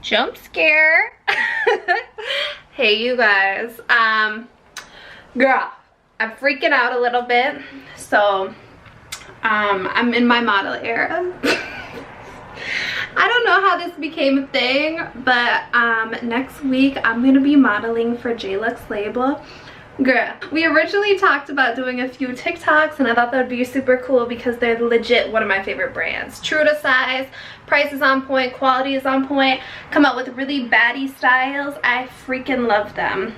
Jump scare. Hey you guys, girl, I'm freaking out a little bit. So I'm in my model era. I don't know how this became a thing, but next week I'm gonna be modeling for JluxLabel. Girl, we originally talked about doing a few TikToks, and I thought that would be super cool because they're legit one of my favorite brands. True to size, price is on point, quality is on point, come out with really baddie styles. I freaking love them.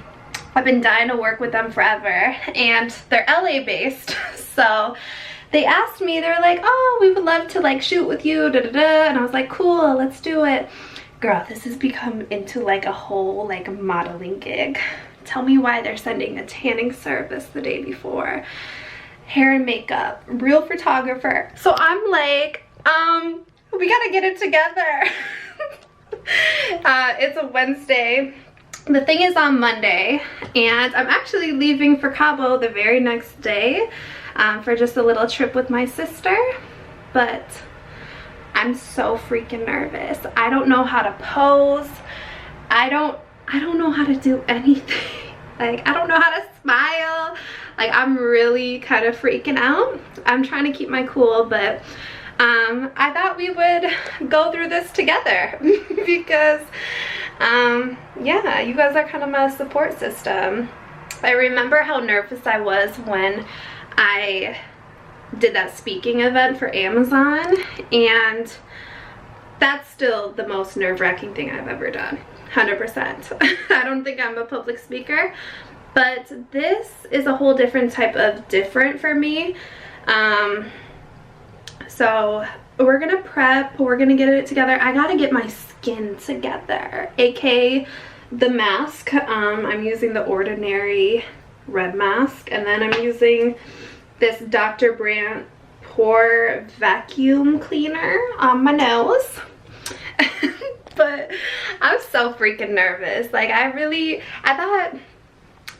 I've been dying to work with them forever, and they're LA based, so they asked me, they're like, oh, we would love to like shoot with you, da da da, and I was like, cool, let's do it. Girl, this has become into like a whole like modeling gig. Tell me why they're sending a tanning service the day before. Hair and makeup, real photographer. So I'm like, we gotta get it together. It's a Wednesday. The thing is on Monday, and I'm actually leaving for Cabo the very next day for just a little trip with my sister. But I'm so freaking nervous. I don't know how to pose. I don't know how to do anything. Like, I don't know how to smile. Like, I'm really kind of freaking out. I'm trying to keep my cool, but I thought we would go through this together because yeah, you guys are kind of my support system. I remember how nervous I was when I did that speaking event for Amazon, and that's still the most nerve-wracking thing I've ever done. 100%. I don't think I'm a public speaker, but this is a whole different type of different for me. So we're gonna prep, we're gonna get it together. I gotta get my skin together, aka the mask. I'm using the Ordinary red mask, and then I'm using this Dr. Brandt pore vacuum cleaner on my nose. But I'm so freaking nervous. Like, I thought,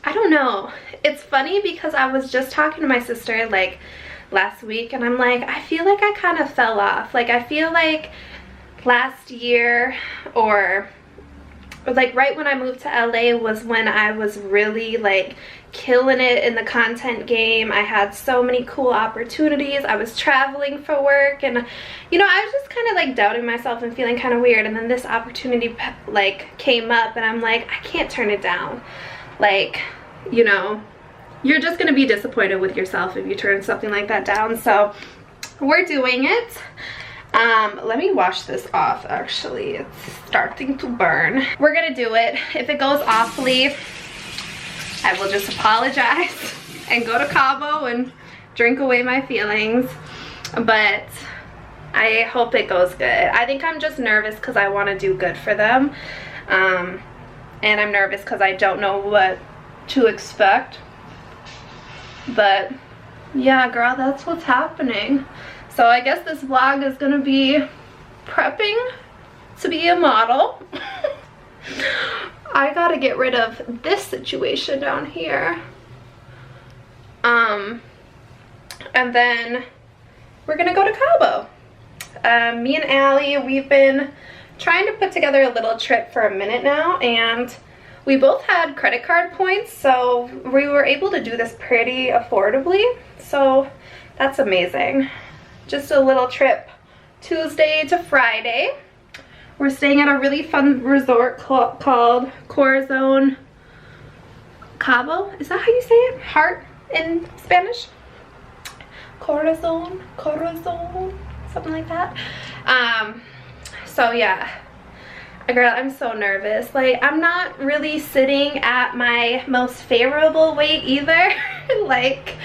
I don't know. It's funny because I was just talking to my sister like last week, and I'm like, I feel like I kind of fell off. Like, I feel like last year, or like right when I moved to LA was when I was really like killing it in the content game. I had so many cool opportunities. I was traveling for work, and you know, I was just kind of like doubting myself and feeling kind of weird, and then this opportunity like came up, and I'm like, I can't turn it down. Like, you know, you're just gonna be disappointed with yourself if you turn something like that down. So we're doing it. Let me wash this off. Actually, it's starting to burn. We're gonna do it. If it goes awfully, I will just apologize and go to Cabo and drink away my feelings, but I hope it goes good. I think I'm just nervous because I want to do good for them, and I'm nervous because I don't know what to expect. But yeah, girl, that's what's happening. So I guess this vlog is gonna be prepping to be a model. I gotta get rid of this situation down here. And then we're gonna go to Cabo. Me and Allie, we've been trying to put together a little trip for a minute now, and we both had credit card points, so we were able to do this pretty affordably. So that's amazing. Just a little trip Tuesday to Friday. We're staying at a really fun resort called Corazon Cabo. Is that how you say it? Heart in Spanish? Corazon, something like that. So yeah, girl, I'm so nervous. Like, I'm not really sitting at my most favorable weight either. Like,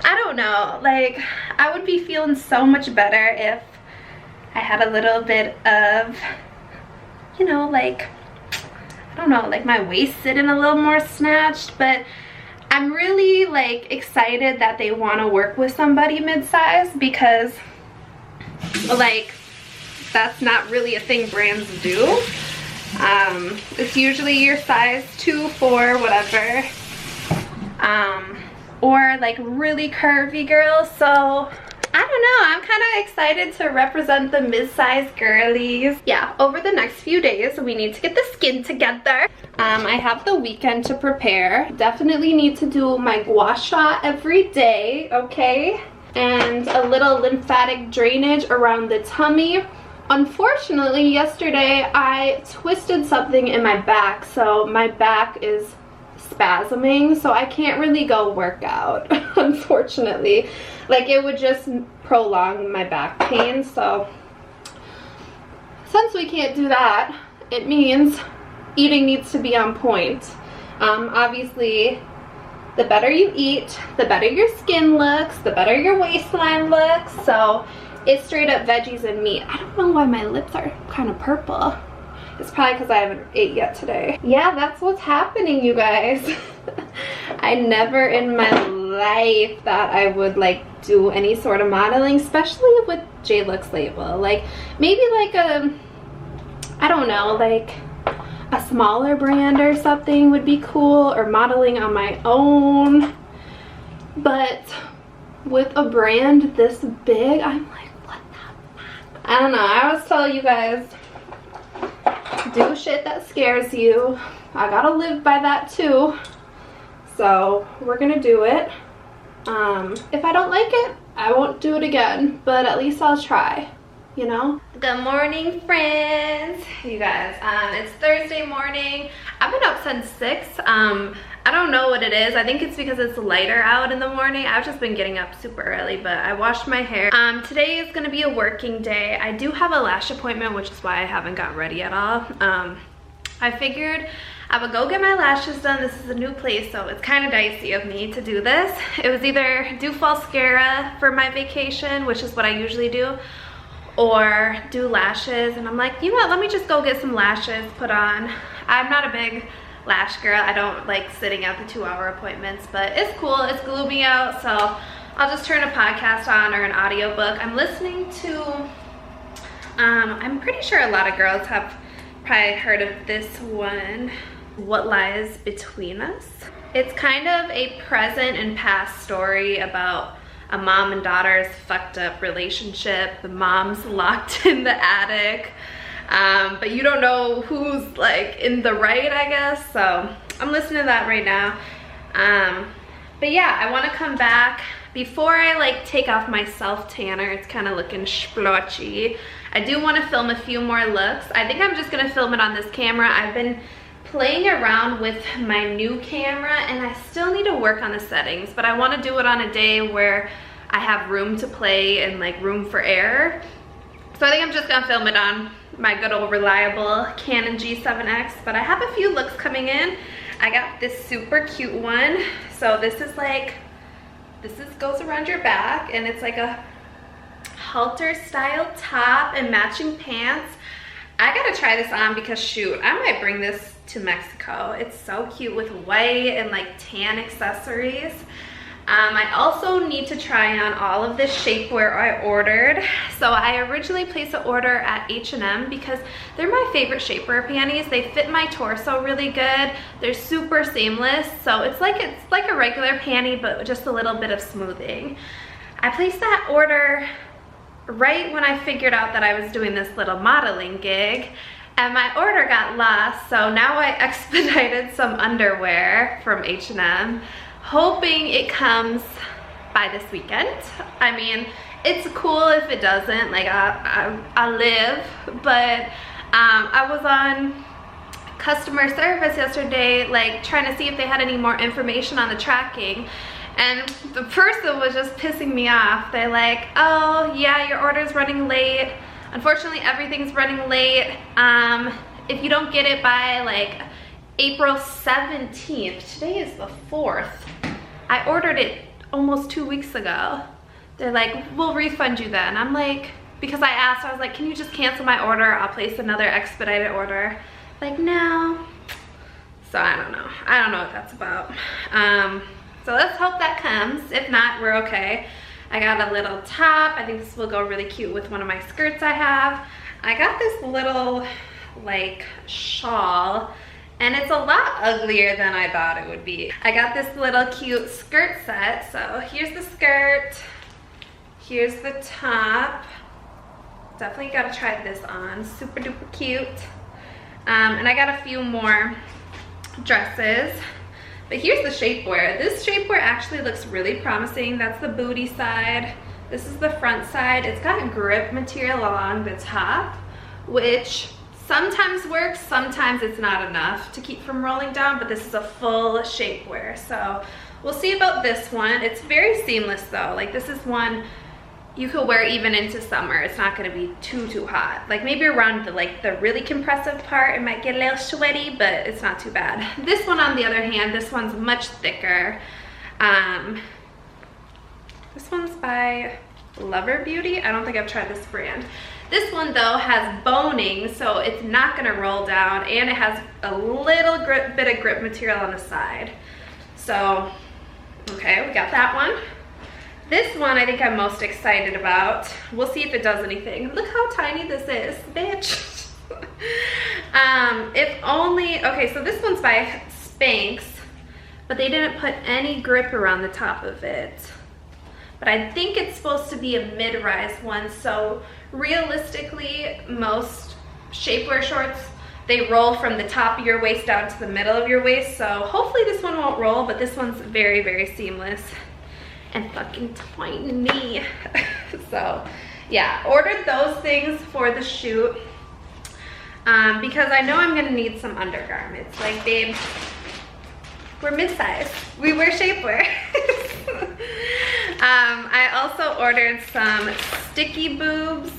I don't know. Like, I would be feeling so much better if I had a little bit of, you know, like, I don't know, like my waist sitting a little more snatched. But I'm really like excited that they want to work with somebody mid-size, because like that's not really a thing brands do. It's usually your size 2, 4, whatever, or like really curvy girls. So I don't know, I'm kind of excited to represent the mid-sized girlies. Yeah, over the next few days, we need to get the skin together. I have the weekend to prepare. Definitely need to do my gua sha every day, okay? And a little lymphatic drainage around the tummy. Unfortunately, yesterday I twisted something in my back, so my back is spasming, so I can't really go work out, unfortunately. Like, it would just prolong my back pain, so since we can't do that, it means eating needs to be on point. Obviously, the better you eat, the better your skin looks, the better your waistline looks, so it's straight up veggies and meat. I don't know why my lips are kind of purple. It's probably because I haven't ate yet today. Yeah, that's what's happening, you guys. I never in my life thought I would like do any sort of modeling, especially with JluxLabel. Like, maybe like a, I don't know, like a smaller brand or something would be cool, or modeling on my own. But with a brand this big, I'm like, what the fuck? I don't know. I always tell you guys, do shit that scares you. I gotta live by that too. So we're gonna do it. If I don't like it, I won't do it again, but at least I'll try, you know? Good morning, friends. You guys, it's Thursday morning. I've been up since 6. I don't know what it is. I think it's because it's lighter out in the morning. I've just been getting up super early, but I washed my hair. Today is gonna be a working day. I do have a lash appointment, which is why I haven't gotten ready at all. I figured I would go get my lashes done. This is a new place, so it's kind of dicey of me to do this. It was either do falscara for my vacation, which is what I usually do, or do lashes, and I'm like, you know what, let me just go get some lashes put on. I'm not a big lash girl. I don't like sitting out the 2-hour appointments, but it's cool. It's gloomy out, so I'll just turn a podcast on or an audiobook. I'm listening to, I'm pretty sure a lot of girls have probably heard of this one, What Lies Between Us. It's kind of a present and past story about a mom and daughter's fucked up relationship. The mom's locked in the attic, but you don't know who's like in the right, I guess. So I'm listening to that right now. But yeah, I want to come back before I like take off my self tanner. It's kind of looking splotchy. I do want to film a few more looks. I think I'm just gonna film it on this camera. I've been playing around with my new camera and I still need to work on the settings, but I want to do it on a day where I have room to play and like room for error. So I think I'm just gonna film it on my good old reliable Canon G7X, but I have a few looks coming in. I got this super cute one. So this is like, goes around your back and it's like a halter style top and matching pants. I gotta try this on because shoot, I might bring this to Mexico. It's so cute with white and like tan accessories. I also need to try on all of this shapewear I ordered. So I originally placed an order at H&M because they're my favorite shapewear panties. They fit my torso really good. They're super seamless. So it's like a regular panty, but just a little bit of smoothing. I placed that order right when I figured out that I was doing this little modeling gig, and my order got lost. So now I expedited some underwear from H&M, hoping it comes by this weekend. I mean, it's cool if it doesn't, like I live, but I was on customer service yesterday, like trying to see if they had any more information on the tracking, and the person was just pissing me off. They're like, oh yeah, your order's running late. Unfortunately, everything's running late. If you don't get it by like April 17th, today is the 4th. I ordered it almost 2 weeks ago. They're like, we'll refund you then. I'm like, because I asked, I was like, can you just cancel my order? I'll place another expedited order. Like, no. So I don't know what that's about. So let's hope that comes. If not, we're okay. I got a little top. I think this will go really cute with one of my skirts I have. I got this little like shawl, and it's a lot uglier than I thought it would be. I got this little cute skirt set. So here's the skirt. Here's the top. Definitely gotta try this on. Super duper cute. And I got a few more dresses. But here's the shapewear. This shapewear actually looks really promising. That's the booty side. This is the front side. It's got grip material along the top, which sometimes works, sometimes it's not enough to keep from rolling down, but this is a full shapewear. So we'll see about this one. It's very seamless though. Like this is one you could wear even into summer. It's not gonna be too hot. Like maybe around the really compressive part, it might get a little sweaty, but it's not too bad. This one on the other hand, this one's much thicker. This one's by Lover Beauty. I don't think I've tried this brand. This one though has boning, so it's not gonna roll down, and it has a little bit of grip material on the side. So, okay, we got that one. This one I think I'm most excited about. We'll see if it does anything. Look how tiny this is, bitch. If only, okay, so this one's by Spanx, but they didn't put any grip around the top of it. But I think it's supposed to be a mid-rise one, so realistically, most shapewear shorts, they roll from the top of your waist down to the middle of your waist, so hopefully this one won't roll, but this one's very, very seamless and fucking tiny. So yeah, ordered those things for the shoot because I know I'm gonna need some undergarments. Like, babe, we're mid-size, we wear shapewear. I also ordered some sticky boobs.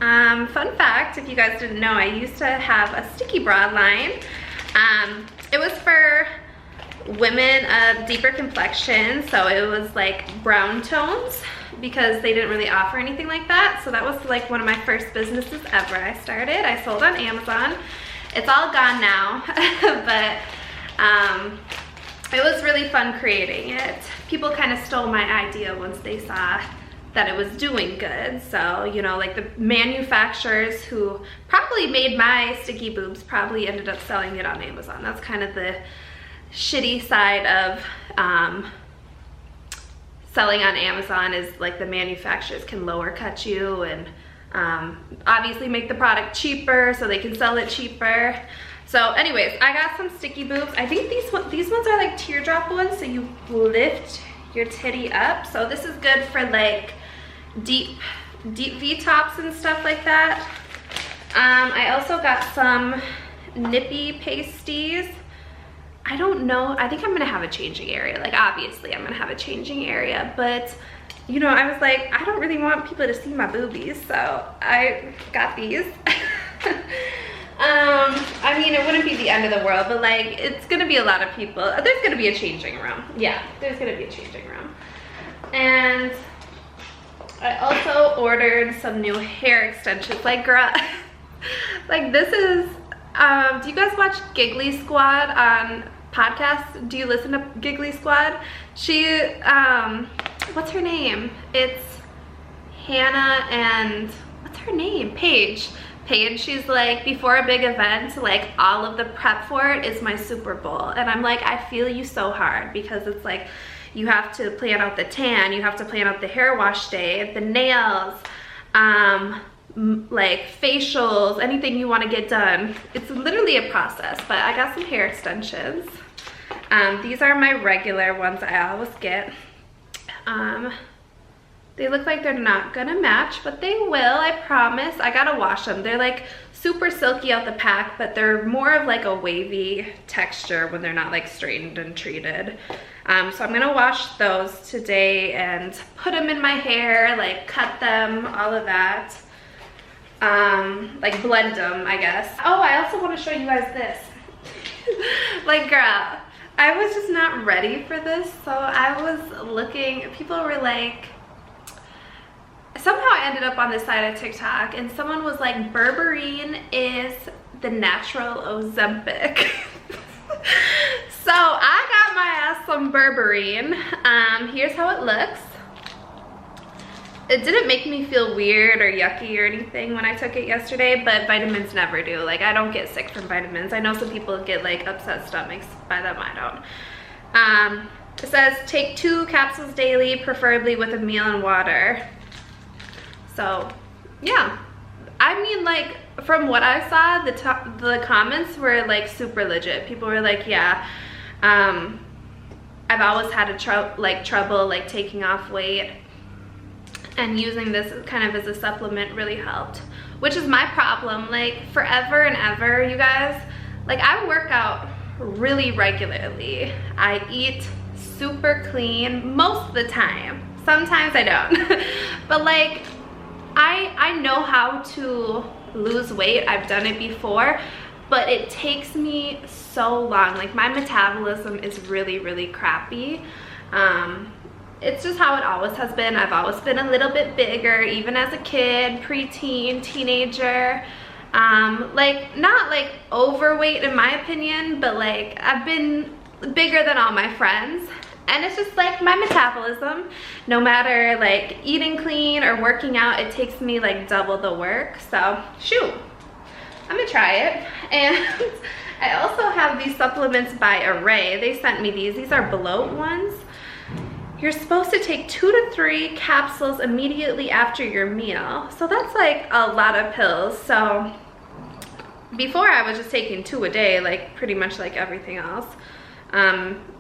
Fun fact, if you guys didn't know, I used to have a sticky bra line. It was for women of deeper complexion, so it was like brown tones because they didn't really offer anything like that. So that was like one of my first businesses ever I started. I sold on Amazon. It's all gone now, but it was really fun creating it. People kind of stole my idea once they saw that it was doing good. So, you know, like the manufacturers who probably made my sticky boobs probably ended up selling it on Amazon. That's kind of the shitty side of selling on Amazon, is like the manufacturers can lower cut you and obviously make the product cheaper so they can sell it cheaper. So anyways, I got some sticky boobs. I think these ones are like teardrop ones, so you lift your titty up. So this is good for like deep V-tops and stuff like that. I also got some nippy pasties. I don't know, I think I'm gonna have a changing area. Like obviously I'm gonna have a changing area, but you know, I was like, I don't really want people to see my boobies, so I got these. I mean, it wouldn't be the end of the world, but like, it's gonna be a lot of people. There's gonna be a changing room. Yeah, there's gonna be a changing room. And I also ordered some new hair extensions. Like, girl, like this is, do you guys watch Giggly Squad on podcasts? Do you listen to Giggly Squad? She, what's her name? It's Hannah and, what's her name? Paige. She's like, before a big event, like all of the prep for it is my Super Bowl. And I'm like, I feel you so hard, because it's like, you have to plan out the tan, you have to plan out the hair wash day, the nails, like facials, anything you want to get done. It's literally a process, but I got some hair extensions. These are my regular ones I always get. They look like they're not gonna match, but they will, I promise. I gotta wash them. They're like super silky out the pack, but they're more of like a wavy texture when they're not like straightened and treated. So I'm gonna wash those today and put them in my hair, like cut them, all of that. Like blend them, I guess. Oh, I also wanna show you guys this. Like, girl, I was just not ready for this. So I was looking, people were like, somehow I ended up on this side of TikTok and someone was like, berberine is the natural Ozempic. So I got my ass some berberine. Here's how it looks. It didn't make me feel weird or yucky or anything when I took it yesterday, but vitamins never do. Like, I don't get sick from vitamins. I know some people get like upset stomachs by them, I don't. It says take 2 capsules daily, preferably with a meal and water. So yeah, I mean, like, from what I saw, the comments were like super legit. People were like, yeah, I've always had trouble like taking off weight, and using this kind of as a supplement really helped, which is my problem. Like, forever and ever, you guys, like, I work out really regularly. I eat super clean most of the time. Sometimes I don't. But like, I know how to lose weight. I've done it before, but it takes me so long. Like, my metabolism is really, really crappy. It's just how it always has been. I've always been a little bit bigger, even as a kid, preteen, teenager. Like, not like overweight in my opinion, but like, I've been bigger than all my friends. And it's just like my metabolism, no matter like eating clean or working out, it takes me like double the work. So shoot, I'm gonna try it. And I also have these supplements by Array. They sent me these. These are bloat ones. You're supposed to take 2 to 3 capsules immediately after your meal. So that's like a lot of pills. So before I was just taking 2 a day, like pretty much like everything else.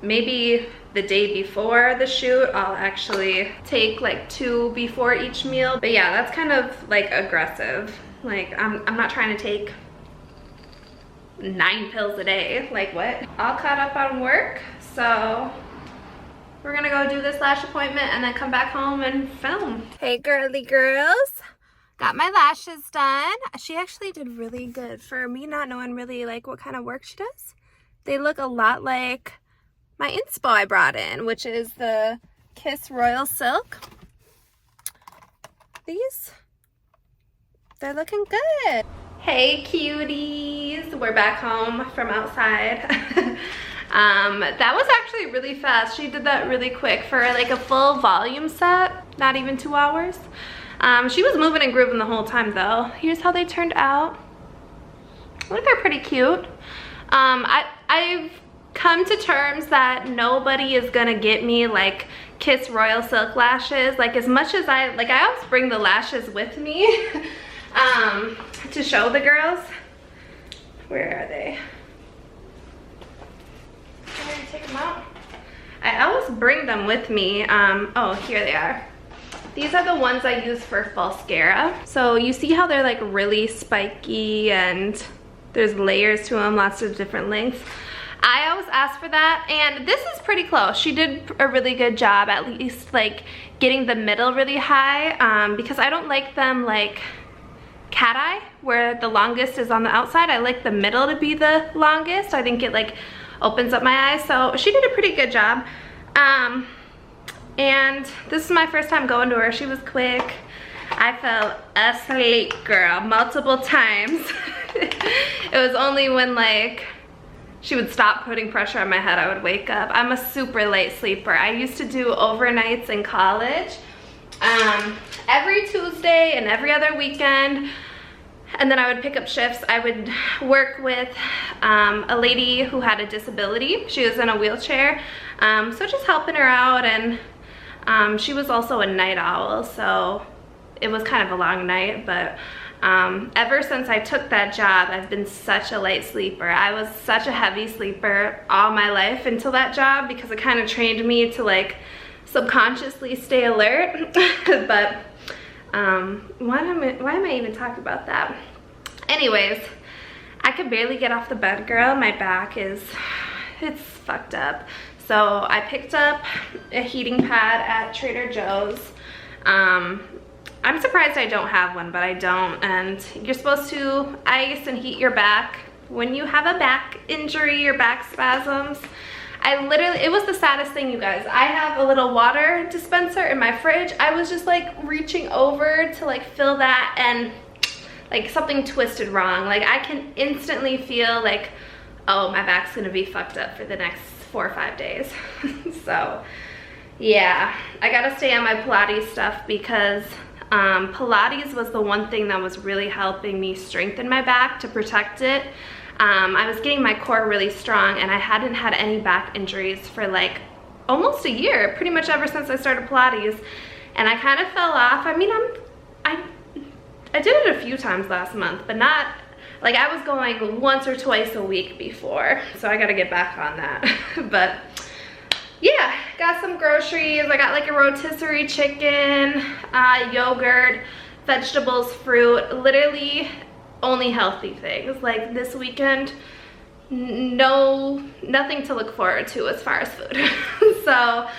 Maybe the day before the shoot, I'll actually take like 2 before each meal. But yeah, that's kind of like aggressive. Like, I'm not trying to take 9 pills a day. Like, what? All caught up on work, so we're gonna go do this lash appointment and then come back home and film. Hey girly girls, got my lashes done. She actually did really good for me not knowing really like what kind of work she does. They look a lot like my inspo I brought in, which is the Kiss Royal Silk. They're looking good. Hey cuties, we're back home from outside. That was actually really fast. She did that really quick for like a full volume set, not even 2 hours. She was moving and grooving the whole time though. Here's how they turned out. I think they're pretty cute. I've come to terms that nobody is gonna get me like Kiss Royal Silk lashes. Like, as much as I always bring the lashes with me to show the girls. Where are they? Can I take them out? I always bring them with me. Oh, here they are. These are the ones I use for mascara. So you see how they're like really spiky and there's layers to them, lots of different lengths. I always ask for that, and this is pretty close. She did a really good job, at least like getting the middle really high, because I don't like them like cat eye, where the longest is on the outside. I like the middle to be the longest. I think it like opens up my eyes, so she did a pretty good job. And this is my first time going to her. She was quick. I fell asleep, girl, multiple times. It was only when like she would stop putting pressure on my head I would wake up. I'm a super late sleeper. I used to do overnights in college, every Tuesday and every other weekend, and then I would pick up shifts. I would work with a lady who had a disability. She was in a wheelchair, so just helping her out, and she was also a night owl, so it was kind of a long night. But ever since I took that job, I've been such a light sleeper. I was such a heavy sleeper all my life until that job, because it kind of trained me to like subconsciously stay alert. But why am I even talking about that? Anyways, I could barely get off the bed, girl. My back it's fucked up. So I picked up a heating pad at Trader Joe's. I'm surprised I don't have one, but I don't. And you're supposed to ice and heat your back when you have a back injury or back spasms. It was the saddest thing, you guys. I have a little water dispenser in my fridge. I was just like reaching over to like fill that, and like something twisted wrong. Like, I can instantly feel like, oh, my back's gonna be fucked up for the next 4 or 5 days. So yeah, I gotta stay on my Pilates stuff, because Pilates was the one thing that was really helping me strengthen my back to protect it. I was getting my core really strong, and I hadn't had any back injuries for like almost a year, pretty much ever since I started Pilates. And I kind of fell off. I mean, I did it a few times last month, but not, like I was going once or twice a week before, so I gotta get back on that. But yeah, got some groceries. I got like a rotisserie chicken, yogurt, vegetables, fruit, literally only healthy things. Like this weekend, nothing to look forward to as far as food. So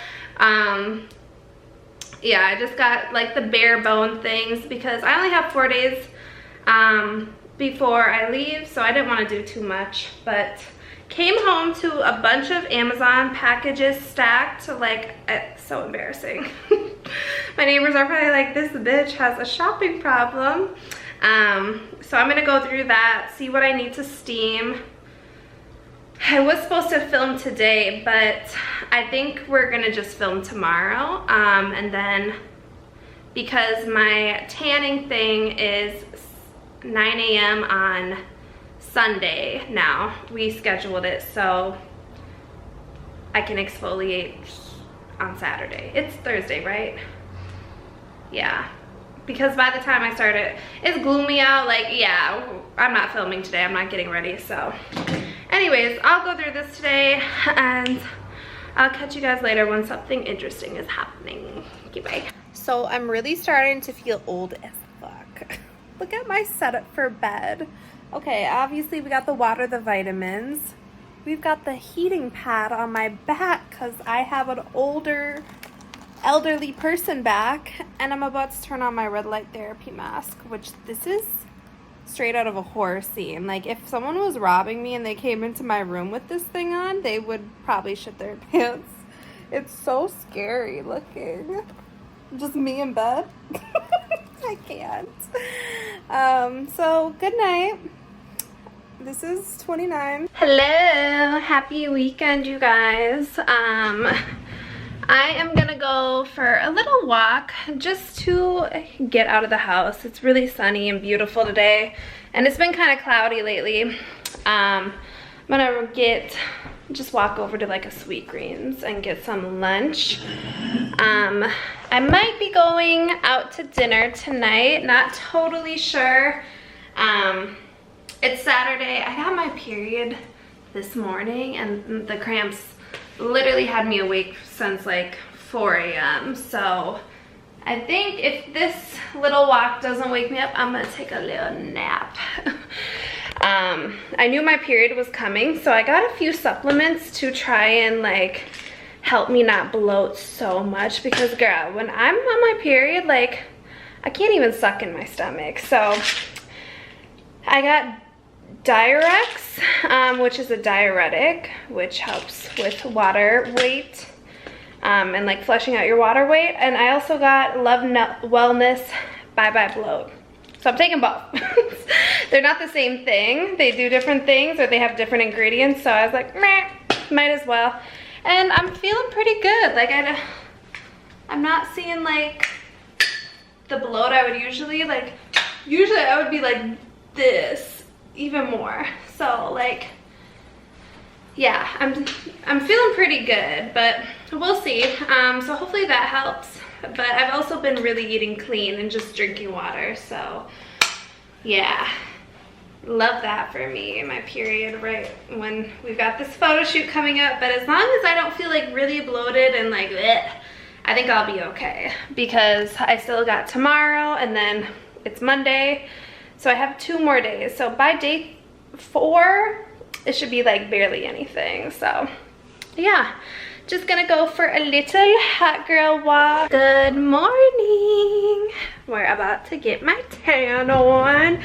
yeah, I just got like the bare bone things because I only have 4 days before I leave, so I didn't want to do too much. But came home to a bunch of Amazon packages stacked, like it's so embarrassing. My neighbors are probably like, this bitch has a shopping problem. So I'm gonna go through that, see what I need to steam. I was supposed to film today, but I think we're gonna just film tomorrow. And then because my tanning thing is 9 a.m. on Sunday now, we scheduled it so I can exfoliate on Saturday. It's Thursday, right? Yeah, because by the time I start it, it's gloomy out. Like, yeah, I'm not filming today. I'm not getting ready. So anyways, I'll go through this today and I'll catch you guys later when something interesting is happening. Okay, bye. So I'm really starting to feel old as fuck. Look at my setup for bed. Okay, obviously we got the water, the vitamins. We've got the heating pad on my back because I have an older elderly person back, and I'm about to turn on my red light therapy mask, which this is straight out of a horror scene. Like if someone was robbing me and they came into my room with this thing on, they would probably shit their pants. It's so scary looking. Just me in bed. I can't. So good night. This is 29. Hello, happy weekend, you guys. I am gonna go for a little walk just to get out of the house. It's really sunny and beautiful today, and it's been kind of cloudy lately. I'm gonna just walk over to like a Sweetgreens and get some lunch. I might be going out to dinner tonight, not totally sure. It's Saturday. I got my period this morning and the cramps literally had me awake since like 4 a.m. So I think if this little walk doesn't wake me up, I'm gonna take a little nap. I knew my period was coming, so I got a few supplements to try and like help me not bloat so much, because girl, when I'm on my period, like I can't even suck in my stomach. So I got Diurex, which is a diuretic, which helps with water weight and like flushing out your water weight. And I also got Love Wellness Bye Bye Bloat. So I'm taking both. They're not the same thing. They do different things, or they have different ingredients. So I was like, meh, might as well. And I'm feeling pretty good. Like I'm not seeing like the bloat I would usually, like usually I would be like this even more. So like, yeah, I'm feeling pretty good, but we'll see. So hopefully that helps. But I've also been really eating clean and just drinking water. So yeah, love that for me in my period, right when we've got this photo shoot coming up. But as long as I don't feel like really bloated and like bleh, I think I'll be okay, because I still got tomorrow and then it's Monday. So I have 2 more days. So by day 4, it should be like barely anything. So yeah, just gonna go for a little hot girl walk. Good morning. We're about to get my tan on.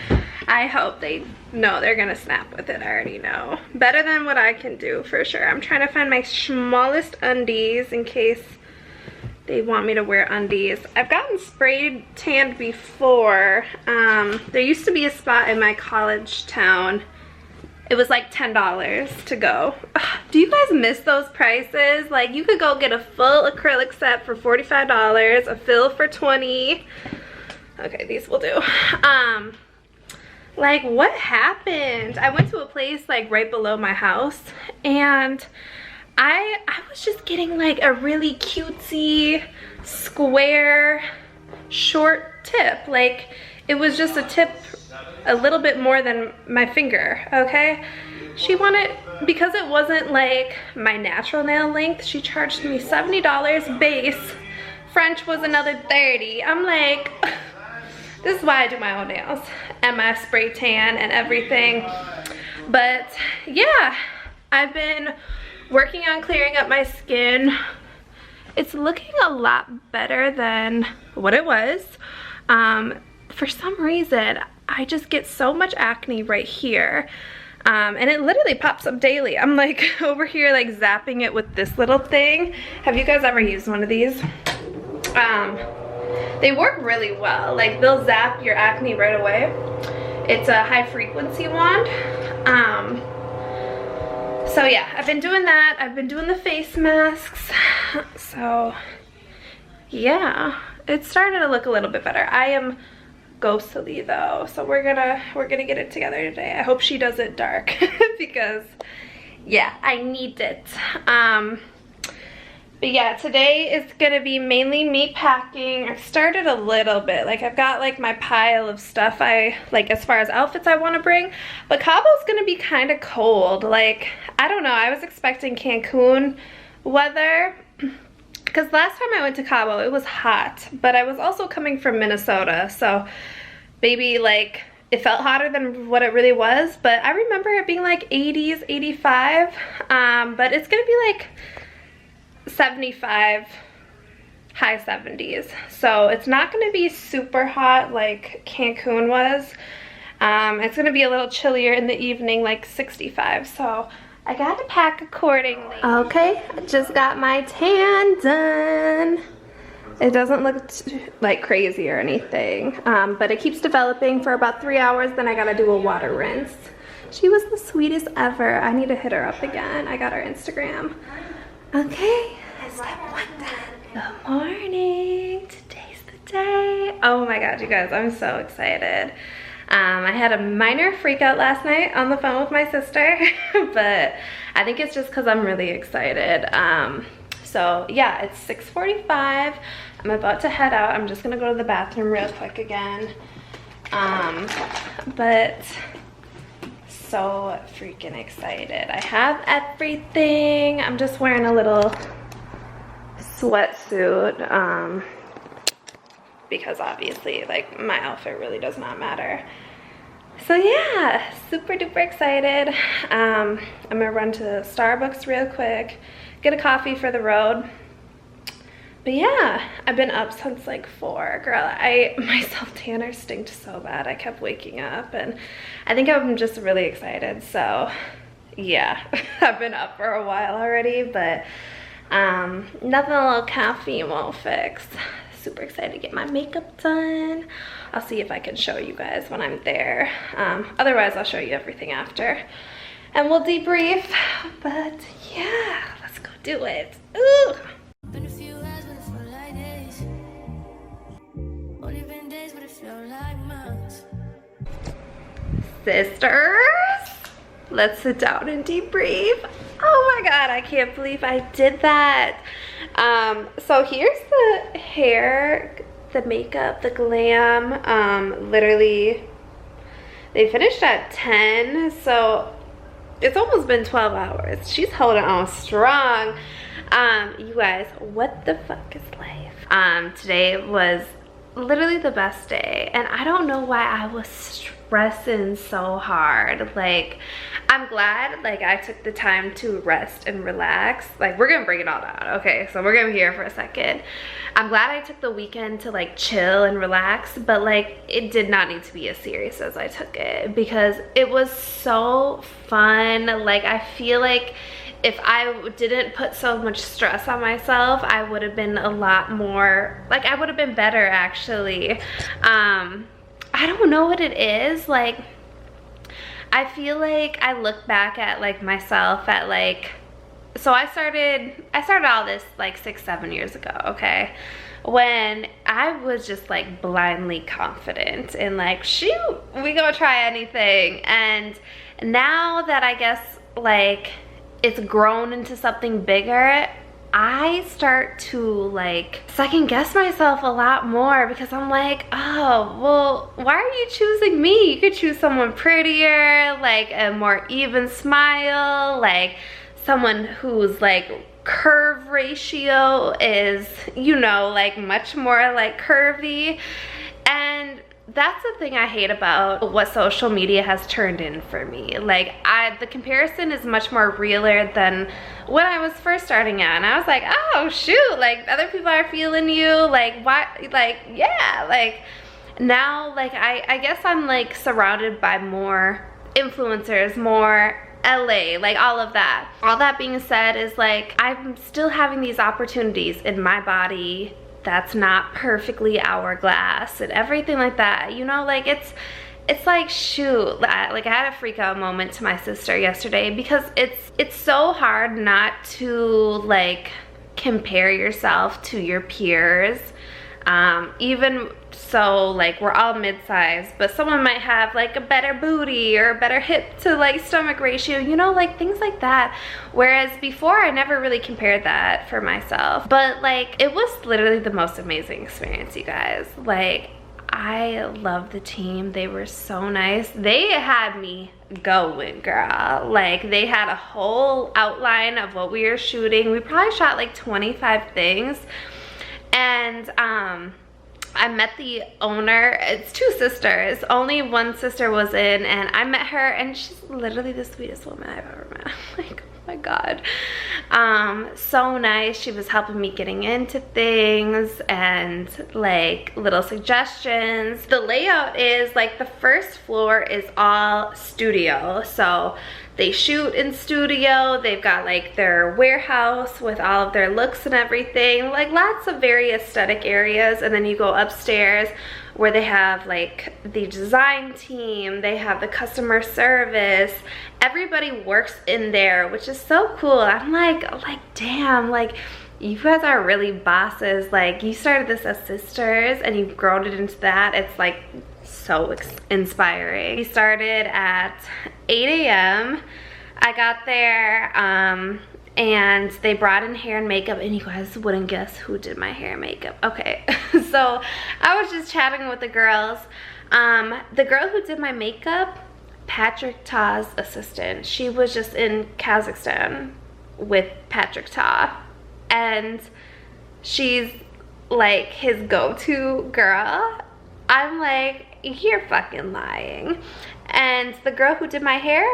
I hope they know they're gonna snap with it. I already know. Better than what I can do for sure. I'm trying to find my smallest undies in case they want me to wear undies. I've gotten sprayed tanned before. There used to be a spot in my college town. It was like $10 to go. Ugh, do you guys miss those prices? Like you could go get a full acrylic set for $45, a fill for $20. Okay, these will do. Like what happened? I went to a place like right below my house, and I was just getting like a really cutesy square short tip. Like it was just a tip a little bit more than my finger, okay? She wanted, because it wasn't like my natural nail length, she charged me $70 base. French was another 30. I'm like, this is why I do my own nails and my spray tan and everything. But yeah, I've been working on clearing up my skin. It's looking a lot better than what it was. For some reason, I just get so much acne right here. And it literally pops up daily. I'm like over here like zapping it with this little thing. Have you guys ever used one of these? They work really well. Like they'll zap your acne right away. It's a high frequency wand. So yeah, I've been doing that. I've been doing the face masks. So yeah, it started to look a little bit better. I am ghostly though, so we're gonna get it together today. I hope she does it dark because yeah, I need it. But yeah, today is gonna be mainly me packing. I've started a little bit, like I've got like my pile of stuff I like as far as outfits I want to bring, but Cabo's gonna be kind of cold. Like I don't know, I was expecting Cancun weather because last time I went to Cabo it was hot, but I was also coming from Minnesota, so maybe like it felt hotter than what it really was. But I remember it being like 80s, 85, but it's gonna be like 75, high 70s, so it's not gonna be super hot like Cancun was. It's gonna be a little chillier in the evening, like 65, so I gotta pack accordingly. Okay, I just got my tan done. It doesn't look like crazy or anything, but it keeps developing for about 3 hours, then I gotta do a water rinse. She was the sweetest ever. I need to hit her up again. I got her Instagram. Okay, step one done. Good morning, today's the day. Oh my god, you guys, I'm so excited. I had a minor freak out last night on the phone with my sister, but I think it's just because I'm really excited. So yeah, it's 6:45. I'm about to head out. I'm just gonna go to the bathroom real quick again. But so freaking excited. I have everything. I'm just wearing a little sweatsuit because obviously like my outfit really does not matter. So yeah, super duper excited. I'm gonna run to Starbucks real quick, get a coffee for the road. But yeah, I've been up since like 4. Girl, my self-tanner stinked so bad. I kept waking up and I think I'm just really excited. So yeah, I've been up for a while already, but nothing a little caffeine won't fix. Super excited to get my makeup done. I'll see if I can show you guys when I'm there. Otherwise, I'll show you everything after. And we'll debrief. But yeah, let's go do it. Ooh. Been a few hours, but it felt like days. Only been days, but it felt like months. Sisters, let's sit down and debrief. Oh my god, I can't believe I did that. So here's the hair, the makeup, the glam. Literally, they finished at 10, so it's almost been 12 hours. She's holding on strong. You guys, what the fuck is life? Today was literally the best day, and I don't know why I was stressing so hard. Like, I'm glad like I took the time to rest and relax. Like, we're gonna bring it all down, okay? So we're gonna be here for a second. I'm glad I took the weekend to like chill and relax, but like it did not need to be as serious as I took it because it was so fun. Like, I feel like if I didn't put so much stress on myself, I would have been a lot more, like I would have been better actually. I don't know what it is. Like, I feel like I look back at like myself at like, so I started all this like 6-7 years ago, okay? When I was just like blindly confident and like, shoot, we gonna try anything. And now that I guess like it's grown into something bigger, I start to like second guess myself a lot more because I'm like, oh, well, why are you choosing me? You could choose someone prettier, like a more even smile, like someone who's like curve ratio is, you know, like much more like curvy. And that's the thing I hate about what social media has turned in for me. Like, the comparison is much more realer than when I was first starting out. And I was like, oh shoot, like other people are feeling you, like what, like, yeah, like now, like I guess I'm like surrounded by more influencers, more LA, like all of that. All that being said is like, I'm still having these opportunities in my body that's not perfectly hourglass and everything like that, you know, like it's like, shoot, like I had a freak out moment to my sister yesterday because it's so hard not to like compare yourself to your peers. Even so, like we're all mid-sized, but someone might have like a better booty or a better hip to like stomach ratio, you know, like things like that. Whereas before I never really compared that for myself, but like it was literally the most amazing experience, you guys. Like I love the team. They were so nice. They had me going, girl. Like they had a whole outline of what we were shooting. We probably shot like 25 things. And I met the owner. It's two sisters. Only one sister was in, and I met her, and she's literally the sweetest woman I've ever met. Like, oh my God. So nice. She was helping me getting into things and like little suggestions. The layout is like the first floor is all studio. So they shoot in studio. They've got like their warehouse with all of their looks and everything, like lots of very aesthetic areas. And then you go upstairs where they have like the design team, they have the customer service. Everybody works in there, which is so cool. I'm like damn, like you guys are really bosses. Like you started this as sisters and you've grown it into that. It's like so inspiring. We started at 8 a.m. I got there and they brought in hair and makeup, and you guys wouldn't guess who did my hair and makeup. Okay, so I was just chatting with the girls. The girl who did my makeup, Patrick Ta's assistant, she was just in Kazakhstan with Patrick Ta, and she's like his go-to girl. I'm like, you're fucking lying. And the girl who did my hair,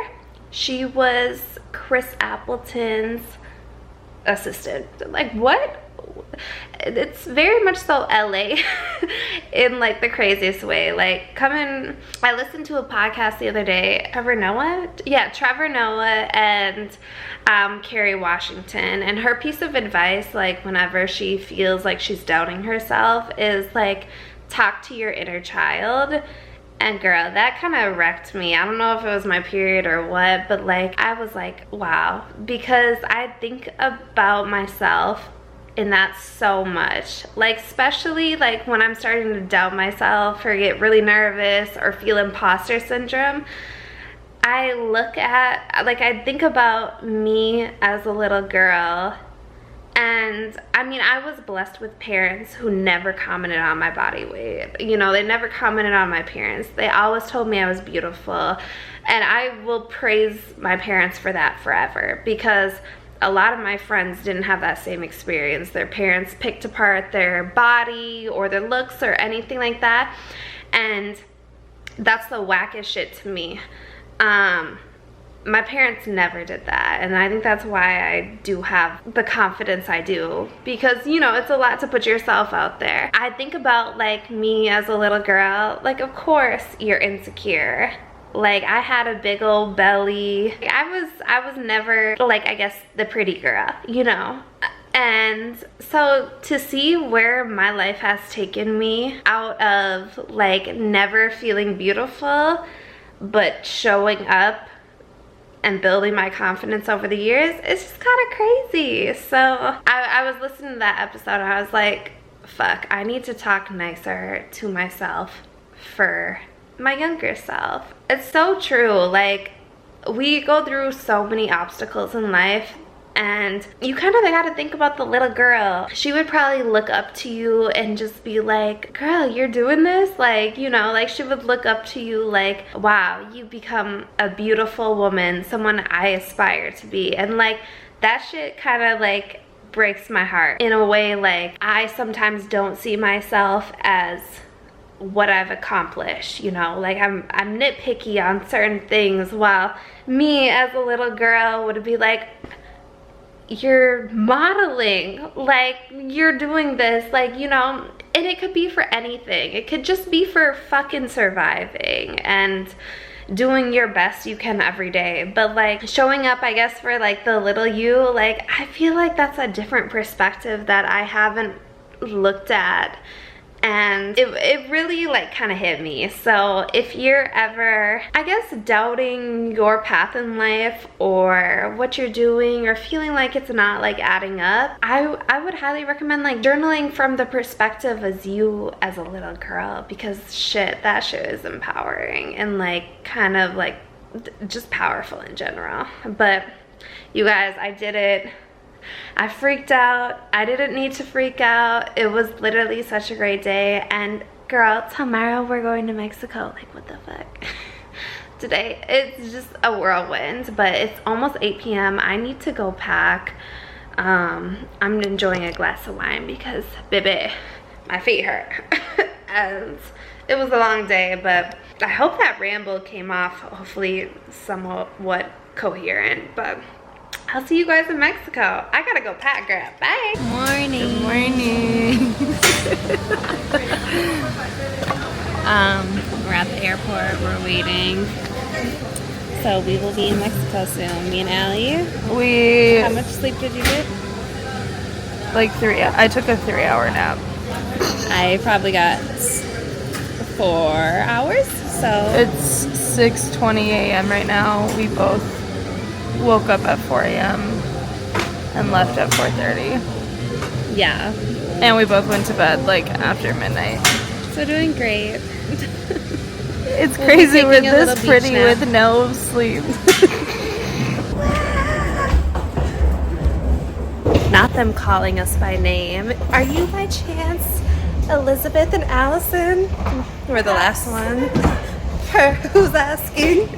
she was Chris Appleton's assistant. Like, what? It's very much so LA in like the craziest way. Like, I listened to a podcast the other day, Trevor Noah and Kerry Washington, and her piece of advice, like whenever she feels like she's doubting herself, is like, talk to your inner child. And girl, that kind of wrecked me. I don't know if it was my period or what, but like I was like, wow, because I think about myself in that so much. Like especially like when I'm starting to doubt myself or get really nervous or feel imposter syndrome, I look at, like I think about me as a little girl. And I mean, I was blessed with parents who never commented on my body weight. You know, they never commented on my appearance. They always told me I was beautiful. And I will praise my parents for that forever, because a lot of my friends didn't have that same experience. Their parents picked apart their body or their looks or anything like that. And that's the wackest shit to me. My parents never did that, and I think that's why I do have the confidence I do, because you know, it's a lot to put yourself out there. I think about like me as a little girl, like of course you're insecure. Like I had a big old belly. I was never like, I guess, the pretty girl, you know. And so to see where my life has taken me out of like never feeling beautiful but showing up and building my confidence over the years, it's just kind of crazy. So I was listening to that episode and I was like, fuck, I need to talk nicer to myself for my younger self. It's so true. Like, we go through so many obstacles in life And you kind of gotta think about the little girl. She would probably look up to you and just be like, girl, you're doing this? Like, you know, like she would look up to you like, wow, you become a beautiful woman, someone I aspire to be. And like, that shit kind of like breaks my heart in a way. Like, I sometimes don't see myself as what I've accomplished, you know, like I'm nitpicky on certain things, while me as a little girl would be like, you're modeling, like you're doing this, like, you know. And it could be for anything. It could just be for fucking surviving and doing your best you can every day. But like showing up, I guess, for like the little you, like I feel like that's a different perspective that I haven't looked at. And it really like kind of hit me. So if you're ever, I guess, doubting your path in life or what you're doing, or feeling like it's not like adding up, I would highly recommend like journaling from the perspective as you as a little girl, because shit, that shit is empowering and like kind of like just powerful in general. But you guys, I did it. I freaked out. I didn't need to freak out. It was literally such a great day. And girl, tomorrow we're going to Mexico. Like, what the fuck? Today, it's just a whirlwind, but it's almost 8 p.m. I need to go pack. I'm enjoying a glass of wine because, baby, my feet hurt. And it was a long day, but I hope that ramble came off hopefully somewhat coherent. But I'll see you guys in Mexico. I gotta go pack, girl. Bye. Morning. Good morning. We're at the airport. We're waiting. So we will be in Mexico soon. Me and Allie. How much sleep did you get? Like 3. I took a 3-hour nap. I probably got 4 hours. So it's 6:20 a.m. right now. We both woke up at 4 a.m. and left at 4:30. Yeah. And we both went to bed like after midnight. So doing great. It's crazy with this pretty with no sleep. Not them calling us by name. Are you by chance Elizabeth and Allison? We're the last one. Who's asking?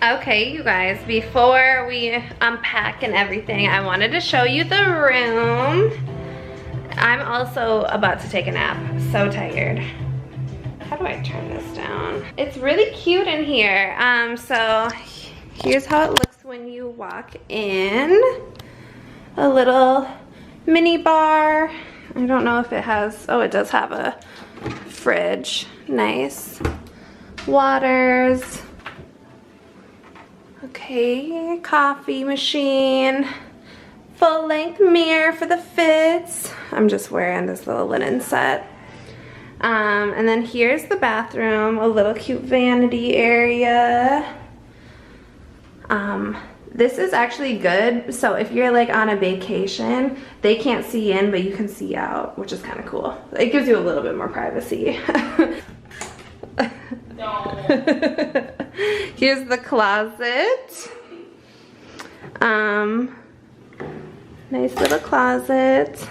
Okay, you guys, before we unpack and everything, I wanted to show you the room. I'm also about to take a nap. So tired. How do I turn this down? It's really cute in here. So here's how it looks when you walk in. A little mini bar. I don't know if it has, oh, it does have a fridge. Nice. Waters. Okay, coffee machine, full-length mirror for the fits. I'm just wearing this little linen set. And then here's the bathroom, a little cute vanity area. This is actually good, so if you're like on a vacation, they can't see in, but you can see out, which is kind of cool. It gives you a little bit more privacy. Here's the closet. Nice little closet.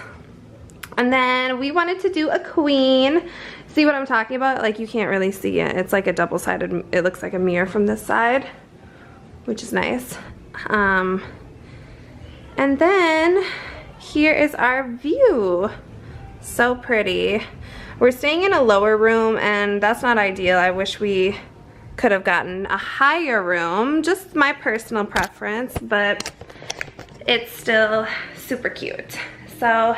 And then we wanted to do a queen. See what I'm talking about? Like, you can't really see it. It's like a double-sided, it looks like a mirror from this side, which is nice. And then here is our view. So pretty. We're staying in a lower room, and that's not ideal. I wish we could have gotten a higher room, just my personal preference, but it's still super cute. So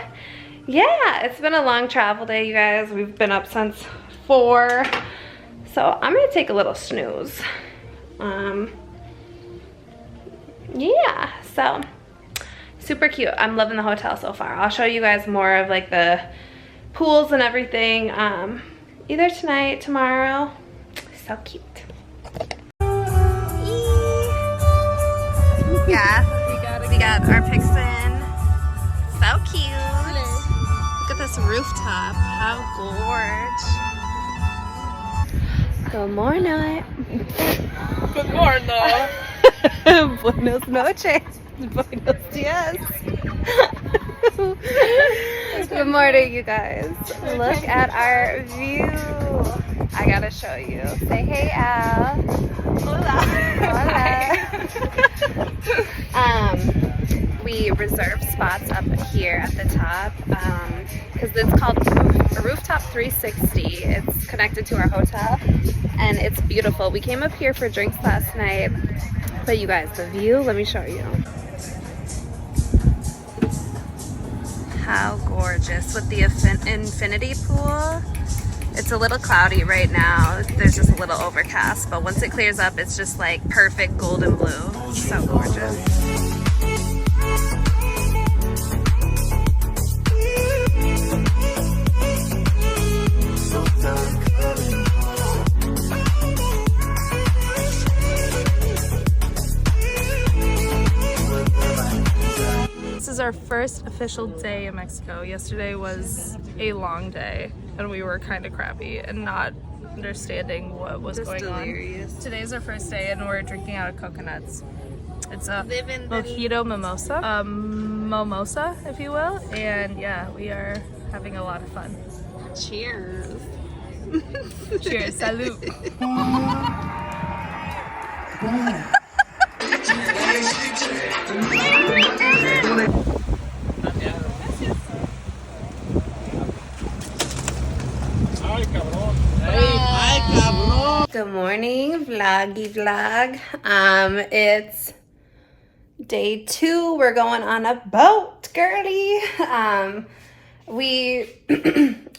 yeah, it's been a long travel day, you guys. We've been up since 4, so I'm gonna take a little snooze. Yeah, so super cute. I'm loving the hotel so far. I'll show you guys more of like the pools and everything either tonight, tomorrow. So cute. Yeah, we got our pics in. So cute. Look at this rooftop. How gorge. Good morning. Good morning. Buenos noches. Buenos dias. Good morning, you guys. Look at our view. I gotta show you. Say hey, Al. Hola. Hola. We reserved spots up here at the top because it's called a Rooftop 360. It's connected to our hotel and it's beautiful. We came up here for drinks last night, but you guys, the view, let me show you. How gorgeous with the infinity pool. It's a little cloudy right now. There's just a little overcast, but once it clears up, it's just like perfect golden blue. So gorgeous. This is our first official day in Mexico. Yesterday was a long day and we were kind of crappy and not understanding what was going delirious. on. Today's our first day and we're drinking out of coconuts. It's a mojito mimosa, mimosa, if you will. And yeah, we are having a lot of fun. Cheers. Cheers, salud. Good morning, vloggy vlog. It's day 2. We're going on a boat, girly. We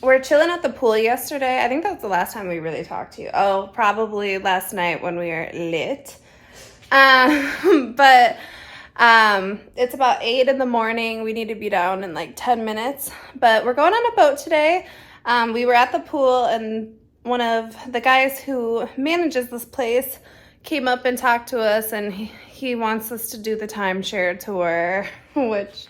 were chilling at the pool yesterday. I think that's the last time we really talked to you. Oh, probably last night when we were lit. But it's about 8 in the morning. We need to be down in like 10 minutes. But we're going on a boat today. We were at the pool and one of the guys who manages this place came up and talked to us, and he wants us to do the timeshare tour, which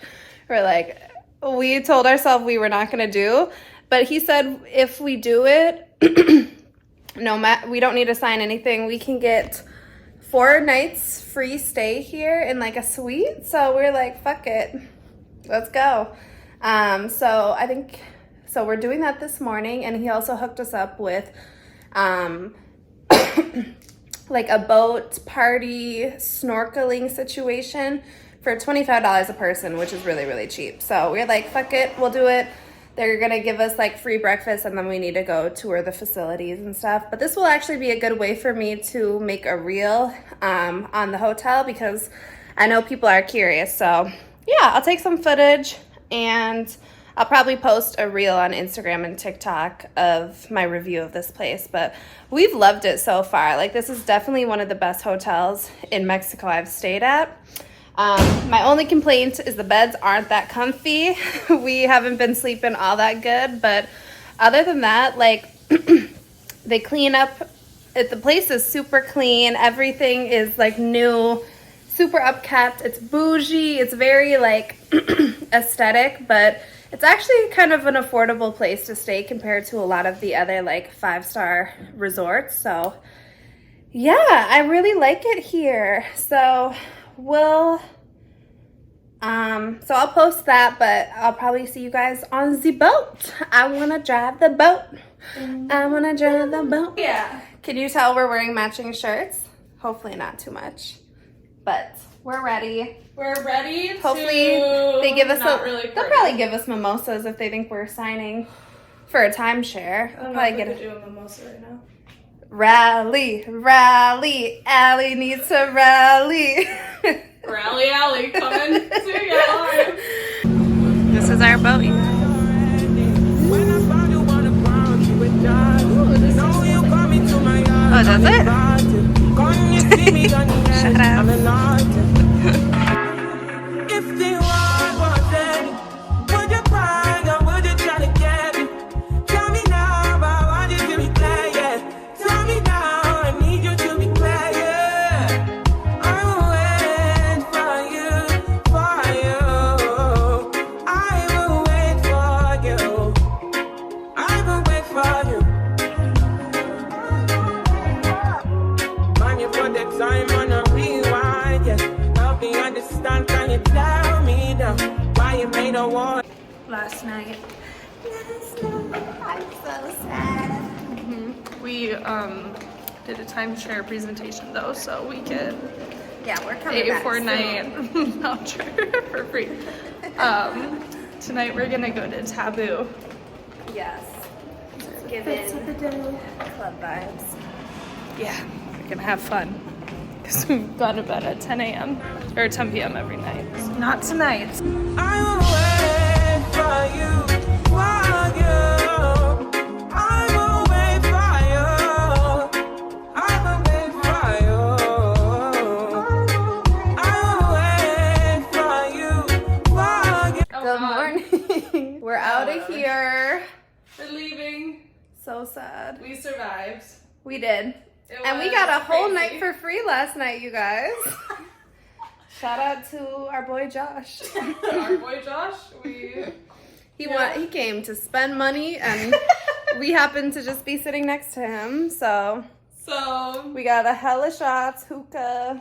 we're like, we told ourselves we were not going to do. But he said if we do it, we don't need to sign anything. We can get 4 nights free stay here in like a suite. So we're like, fuck it, let's go. So we're doing that this morning, and he also hooked us up with like a boat party snorkeling situation for $25 a person, which is really, really cheap. So we're like, fuck it, we'll do it. They're gonna give us like free breakfast, and then we need to go tour the facilities and stuff. But this will actually be a good way for me to make a reel on the hotel, because I know people are curious. So yeah, I'll take some footage and I'll probably post a reel on Instagram and TikTok of my review of this place. But we've loved it so far. Like, this is definitely one of the best hotels in Mexico I've stayed at. My only complaint is the beds aren't that comfy. We haven't been sleeping all that good, but other than that, like, they clean up. The place is super clean. Everything is like new, super upkept. It's bougie. It's very like aesthetic, but it's actually kind of an affordable place to stay compared to a lot of the other like 5-star resorts. So yeah, I really like it here. So I'll post that, but I'll probably see you guys on the boat. I want to drive the boat. I want to drive the boat. Yeah. Can you tell we're wearing matching shirts? Hopefully not too much, but we're ready. We're ready. Hopefully they give us they'll probably give us mimosas if they think we're signing for a timeshare. I don't know if we could do a mimosa right now. Rally, Allie needs to rally. Rally Alley coming to you live. This is our boat. Oh, does it? Shut up. last night. I'm so sad. We did a timeshare presentation though, so we could Yeah, we're coming pay back for soon. night voucher for free. Tonight we're gonna go to Taboo. Yes. Give Fits in of the day. club vibes. Yeah, we're gonna have fun. Because we've gone to bed at 10 a.m. or 10 p.m. every night. Not tonight. I'm away for you. I'm away for you. I'm away for you. I'm away for you. Good morning. We're out of here. We're leaving. So sad. We survived. We did. It And we was got a whole crazy. night for free last night, you guys. Shout out to our boy Josh. Our boy Josh, He came to spend money, and we happened to just be sitting next to him. So we got a hella shots, hookah,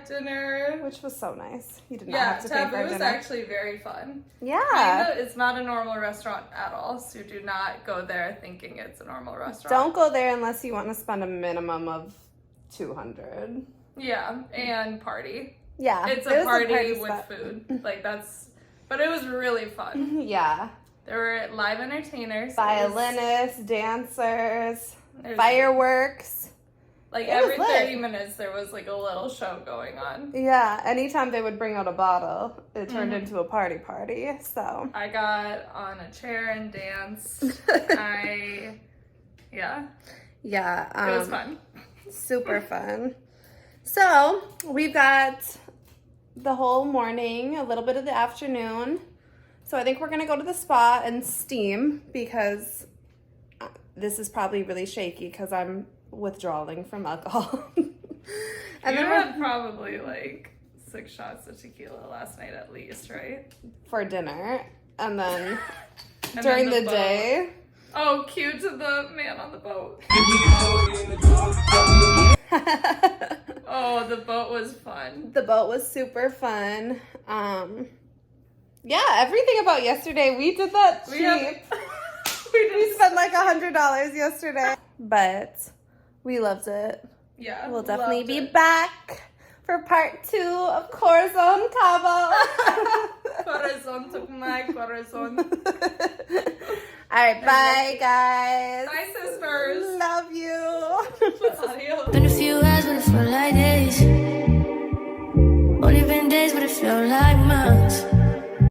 dinner, which was so nice. He did not Yeah, have to pay for Taboo our is dinner. actually very fun. Yeah. It's not a normal restaurant at all, so do not go there thinking it's a normal restaurant. Don't go there unless you want to spend a minimum of $200. Yeah, and party. Yeah, It's it a was party with spot. food. But it was really fun. Yeah. There were live entertainers. Violinists, dancers, There's- fireworks. Like It was every lit. 30 minutes there was like a little show going on. Yeah, anytime they would bring out a bottle, it turned into a party. So I got on a chair and danced. Yeah, yeah, it was fun. super fun. So we've got the whole morning, a little bit of the afternoon. So I think we're gonna go to the spa and steam because this is probably really shaky because I'm withdrawing from alcohol. And And you then we're had probably like 6 shots of tequila last night at least, right? for dinner, and then And during then the boat. day. Oh, cute to the man on the boat. Oh, the boat was fun. The boat was super fun. Yeah, everything about yesterday, we did that cheap. We spent like $100 yesterday, but we loved it. Yeah, We'll definitely loved be it. back for part 2 of Corazon Cabo. Corazon took my corazon. All right, bye guys. Bye, sisters. Love you. Adios. Been a few hours, but it felt like days. Only been days, but it felt like months.